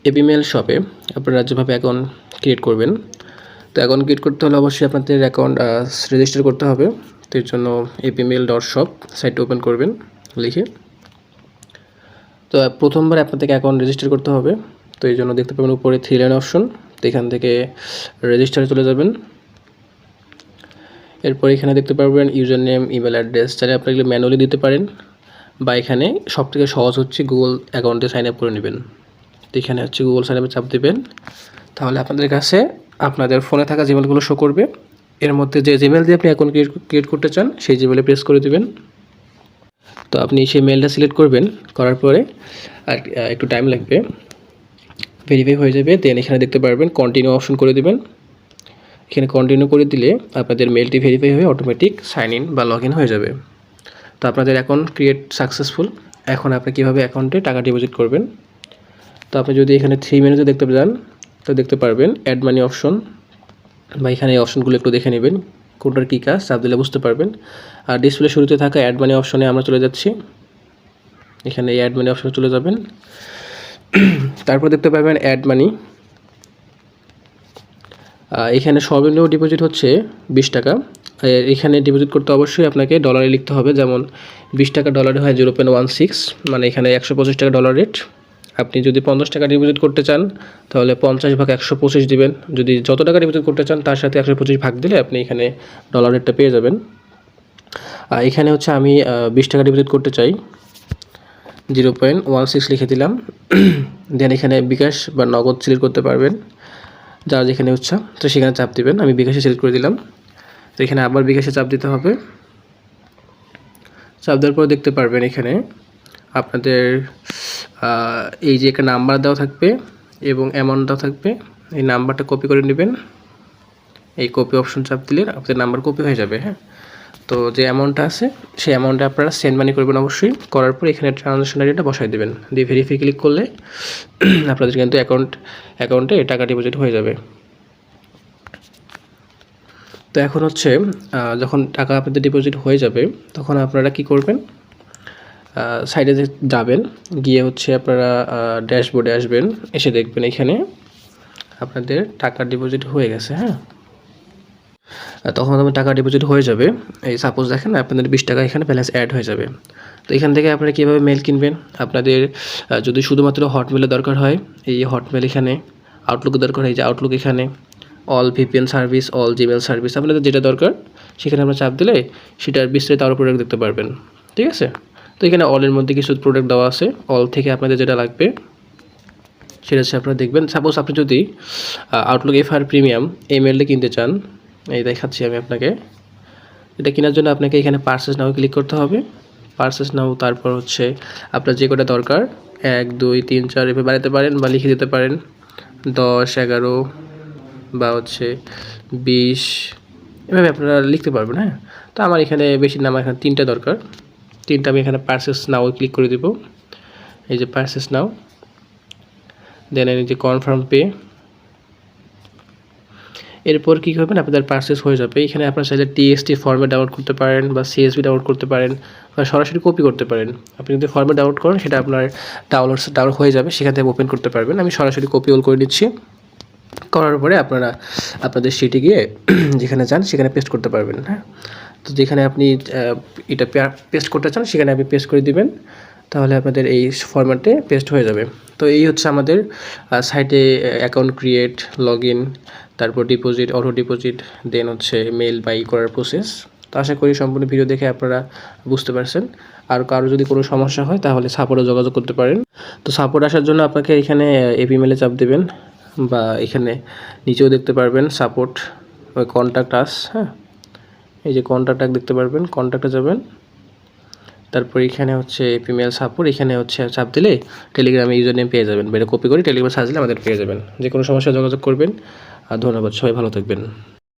এপিমেল শপে আপনারা যেভাবে অ্যাকাউন্ট ক্রিয়েট করবেন, তো অ্যাকাউন্ট ক্রিয়েট করতে হলে অবশ্যই আপনাদের অ্যাকাউন্ট রেজিস্টার করতে হবে। তো এর জন্য apmail.shop সাইটটা ওপেন করবেন লিখে। তো প্রথমবার আপনাদেরকে অ্যাকাউন্ট রেজিস্টার করতে হবে। তো এই জন্য দেখতে পাবেন উপরে 3 লাইন অপশন, তো এখান থেকে রেজিস্টারে চলে যাবেন। এরপর এখানে দেখতে পারবেন ইউজার নেম, ইমেল অ্যাড্রেস, চাইলে আপনি এগুলো ম্যানুয়ালি দিতে পারেন, বা এখানে সবথেকে সহজ হচ্ছে গুগল অ্যাকাউন্টে সাইন আপ করে নেবেন। তো এখানে হচ্ছে গুগল সাইন আপে চাপ দেবেন, তাহলে আপনাদের কাছে আপনাদের ফোনে থাকা জিমেলগুলো শো করবে। এর মধ্যে যে জিমেল দিয়ে আপনি অ্যাকাউন্ট ক্রিয়েট করতে চান সেই জিমেলে প্রেস করে দেবেন। তো আপনি সেই মেলটা সিলেক্ট করবেন, করার পরে আর একটু টাইম লাগবে, ভেরিফাই হয়ে যাবে। দেন এখানে দেখতে পারবেন কন্টিনিউ অপশন করে দেবেন। এখানে কন্টিনিউ করে দিলে আপনাদের মেলটি ভেরিফাই হয়ে অটোমেটিক সাইন ইন বা লগ ইন হয়ে যাবে। তো আপনাদের অ্যাকাউন্ট ক্রিয়েট সাকসেসফুল। এখন আপনি কীভাবে অ্যাকাউন্টে টাকা ডিপোজিট করবেন, তো আপনি যদি এখানে 3 মেনুতে দেখতে যান, তো দেখতে পারবেন অ্যাড মানি অপশন, বা এখানে এই অপশনগুলো একটু দেখে নেবেন কোনটার কী কাজ, চাপ দিলে বুঝতে পারবেন। আর ডিসপ্লে শুরুতে থাকা অ্যাড মানি অপশনে আমরা চলে যাচ্ছি। এখানে এই অ্যাড মানি অপশনে চলে যাবেন, তারপর দেখতে পাবেন অ্যাড মানি। এখানে সর্বনিম্ন ডিপোজিট হচ্ছে 20 টাকা। এখানে ডিপোজিট করতে অবশ্যই আপনাকে ডলারে লিখতে হবে, যেমন 20 টাকা ডলারে হয় 0.16, মানে এখানে 125 টাকা ডলার রেট। আপনি যদি 50 টাকা ডিপোজিট করতে চান তাহলে 50 ভাগ 125 দিবেন। যদি যত টাকা ডিপোজিট করতে চান তার সাথে 125 ভাগ দিলে আপনি এখানে ডলার রেটটা পেয়ে যাবেন। এখানে হচ্ছে আমি 20 টাকা ডিপোজিট করতে চাই, 0.16 লিখে দিলাম। দেন এখানে বিকাশ বা নগদ সিলেক্ট করতে পারবেন, যার যেখানে ইচ্ছা তো সেখানে চাপ দিবেন। আমি বিকাশে সিলেক্ট করে দিলাম। তো এখানে আবার বিকাশে চাপ দিতে হবে। চাপ দেওয়ার পর দেখতে পারবেন এখানে আপনাদের এই যে একটা নাম্বার দেওয়া থাকবে এবং অ্যামাউন্ট দেওয়া থাকবে। এই নাম্বারটা কপি করে নেবেন, এই কপি অপশন চাপ দিলে আপনাদের নাম্বার কপি হয়ে যাবে। হ্যাঁ, তো যে অ্যামাউন্টটা আছে সেই অ্যামাউন্টে আপনারা সেন্ড মানি করবেন অবশ্যই। করার পর এখানে ট্রানজাকশন আইডিটা বসাই দেবেন, দিয়ে ভেরিফাই ক্লিক করলে আপনাদের কিন্তু অ্যাকাউন্টে টাকা ডিপোজিট হয়ে যাবে। তো এখন হচ্ছে যখন টাকা আপনাদের ডিপোজিট হয়ে যাবে তখন আপনারা কি করবেন, সাইডে যাবেন, গিয়ে হচ্ছে আপনারা ড্যাশবোর্ডে আসবেন, এসে দেখবেন এখানে আপনাদের টাকা ডিপোজিট হয়ে গেছে। হ্যাঁ, তখন আপনার টাকা ডিপোজিট হয়ে যাবে। এই সাপোজ দেখেন আপনাদের 20 টাকা এখানে ব্যালেন্স অ্যাড হয়ে যাবে। তো এখান থেকে আপনারা কীভাবে মেল কিনবেন, আপনাদের যদি শুধুমাত্র হটমেলের দরকার হয়, এই হটমেল এখানে, আউটলুকের দরকার হয়, এই যে আউটলুক এখানে, all VPN service, all Gmail service, আপনাদের যেটা দরকার সেখানে আমরা চাপ দিলে সেটার বিস্তারিত আরও প্রোডাক্ট দেখতে পারবেন। ঠিক আছে, তো এখানে অলের মধ্যে কিছু প্রোডাক্ট দেওয়া আছে, অল থেকে আপনাদের যেটা লাগবে সেটা হচ্ছে আপনারা দেখবেন। সাপোজ আপনি যদি আউটলুক FR প্রিমিয়াম এই মেলটা কিনতে চান, এই দেখাচ্ছি আমি আপনাকে। এটা কেনার জন্য আপনাকে এখানে পারচেস নাও ক্লিক করতে হবে। পারচেস নাও, তারপর হচ্ছে আপনার যে কটা দরকার 1 2 3 4 এভাবে বাড়াতে পারেন বা লিখে দিতে পারেন, 10 11 বা হচ্ছে 20 এভাবে আপনারা লিখতে পারবেন। হ্যাঁ, তো আমার এখানে বেশি না, আমার এখানে 3টা দরকার, 3টা আমি এখানে পারচেস নাও ক্লিক করে দেব। এই যে পারচেস নাও, দেন এই যে কনফার্ম পে। এরপর কী করবেন, আপনাদের পারচেস হয়ে যাবে। এখানে আপনারা চাইলে TXT ফর্মেট ডাউনলোড করতে পারেন বা CSV ডাউনলোড করতে পারেন বা সরাসরি কপি করতে পারেন। আপনি যদি ফর্মেট ডাউনলোড করেন সেটা আপনার ডাউনলোড হয়ে যাবে, সেখান থেকে ওপেন করতে পারবেন। আমি সরাসরি কপি করে নিচ্ছি। করার পরে আপনারা আপনাদের শিটে গিয়ে যেখানে চান সেখানে পেস্ট করতে পারবেন। হ্যাঁ, তো যেখানে আপনি এটা পেস্ট করতে চান সেখানে আপনি পেস্ট করে দিবেন, তাহলে আপনাদের এই ফরম্যাটে পেস্ট হয়ে যাবে। তো এই হচ্ছে আমাদের সাইটে অ্যাকাউন্ট ক্রিয়েট, লগ ইন, তারপর ডিপোজিট, অটো ডিপোজিট, দেন হচ্ছে মেল বাই করার প্রসেস। তো আশা করি সম্পূর্ণ ভিডিও দেখে আপনারা বুঝতে পারছেন। আর কারো যদি কোনো সমস্যা হয় তাহলে সাপোর্টে যোগাযোগ করতে পারেন। তো সাপোর্ট আসার জন্য আপনাকে এখানে এপিমেলে চাপ দেবেন, বা এখানে নিচেও দেখতে পারবেন সাপোর্ট, ওই কন্ট্যাক্ট আস। হ্যাঁ, এই যে কন্ট্যাক্ট দেখতে পারবেন, কন্ট্যাক্টে যাবেন। তারপর এখানে হচ্ছে এপিমেল সাপোর্ট, এখানে হচ্ছে চাপ দিলে টেলিগ্রামে ইউজার নেম পেয়ে যাবেন। এটা কপি করে টেলিগ্রামে সার্চ দিলে আমাদের পেয়ে যাবেন। যে কোনো সমস্যা যোগাযোগ করবেন। আর ধন্যবাদ, সবাই ভালো থাকবেন।